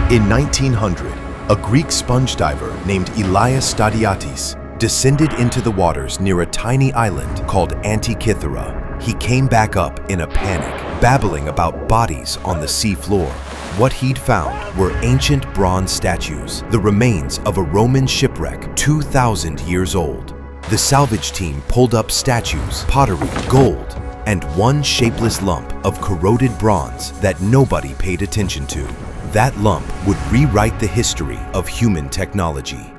In 1900, a Greek sponge diver named Elias Stadiatis descended into the waters near a tiny island called Antikythera. He came back up in a panic, babbling about bodies on the sea floor. What he'd found were ancient bronze statues, the remains of a Roman shipwreck 2,000 years old. The salvage team pulled up statues, pottery, gold, and one shapeless lump of corroded bronze that nobody paid attention to. That lump would rewrite the history of human technology.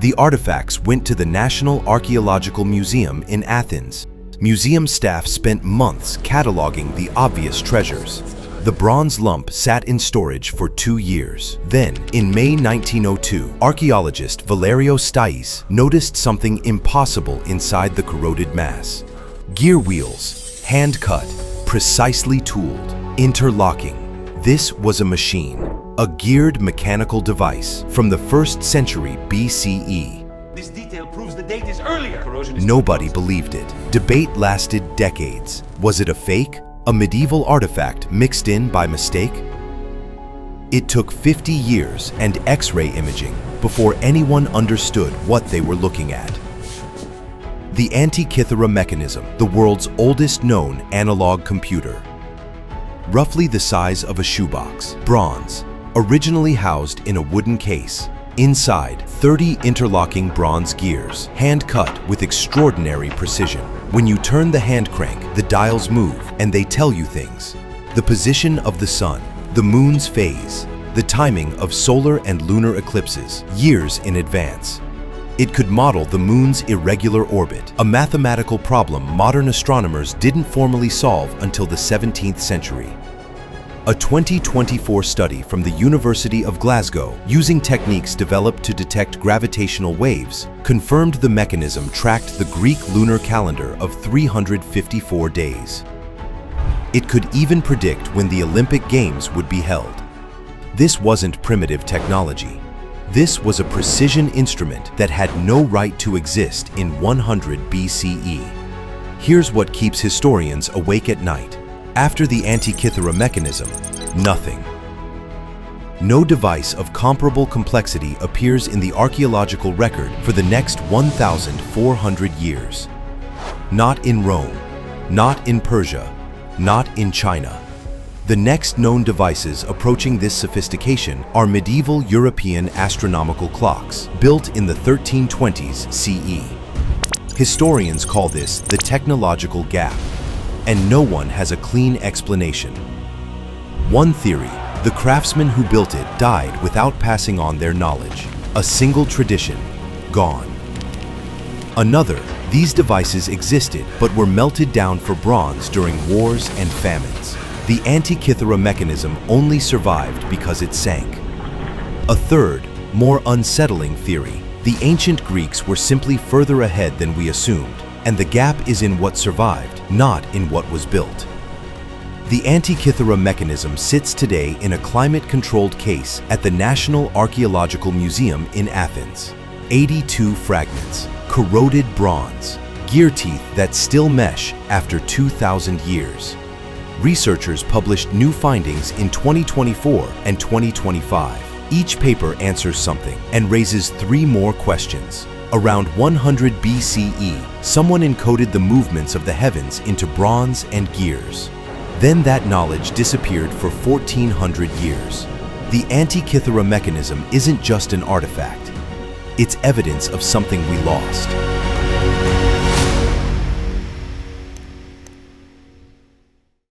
The artifacts went to the National Archaeological Museum in Athens. Museum staff spent months cataloging the obvious treasures. The bronze lump sat in storage for 2 years. Then, in May 1902, archaeologist Valerio Stais noticed something impossible inside the corroded mass. Gear wheels, hand-cut, precisely tooled, interlocking. This was a machine, a geared mechanical device from the 1st century BCE. This detail proves the date is earlier. Nobody believed it. Debate lasted decades. Was it a fake? A medieval artifact mixed in by mistake? It took 50 years and X-ray imaging before anyone understood what they were looking at. The Antikythera mechanism, the world's oldest known analog computer. Roughly the size of a shoebox, bronze, originally housed in a wooden case. Inside, 30 interlocking bronze gears, hand-cut with extraordinary precision. When you turn the hand crank, the dials move and they tell you things. The position of the sun, the moon's phase, the timing of solar and lunar eclipses, years in advance. It could model the moon's irregular orbit, a mathematical problem modern astronomers didn't formally solve until the 17th century. A 2024 study from the University of Glasgow, using techniques developed to detect gravitational waves, confirmed the mechanism tracked the Greek lunar calendar of 354 days. It could even predict when the Olympic Games would be held. This wasn't primitive technology. This was a precision instrument that had no right to exist in 100 BCE. Here's what keeps historians awake at night. After the Antikythera mechanism, nothing. No device of comparable complexity appears in the archaeological record for the next 1,400 years. Not in Rome, not in Persia, not in China. The next known devices approaching this sophistication are medieval European astronomical clocks, built in the 1320s CE. Historians call this the technological gap, and no one has a clean explanation. One theory, the craftsmen who built it died without passing on their knowledge. A single tradition, gone. Another, these devices existed but were melted down for bronze during wars and famines. The Antikythera mechanism only survived because it sank. A third, more unsettling theory, the ancient Greeks were simply further ahead than we assumed, and the gap is in what survived, not in what was built. The Antikythera mechanism sits today in a climate-controlled case at the National Archaeological Museum in Athens. 82 fragments, corroded bronze, gear teeth that still mesh after 2,000 years. Researchers published new findings in 2024 and 2025. Each paper answers something and raises 3 more questions. Around 100 BCE, someone encoded the movements of the heavens into bronze and gears. Then that knowledge disappeared for 1,400 years. The Antikythera mechanism isn't just an artifact. It's evidence of something we lost.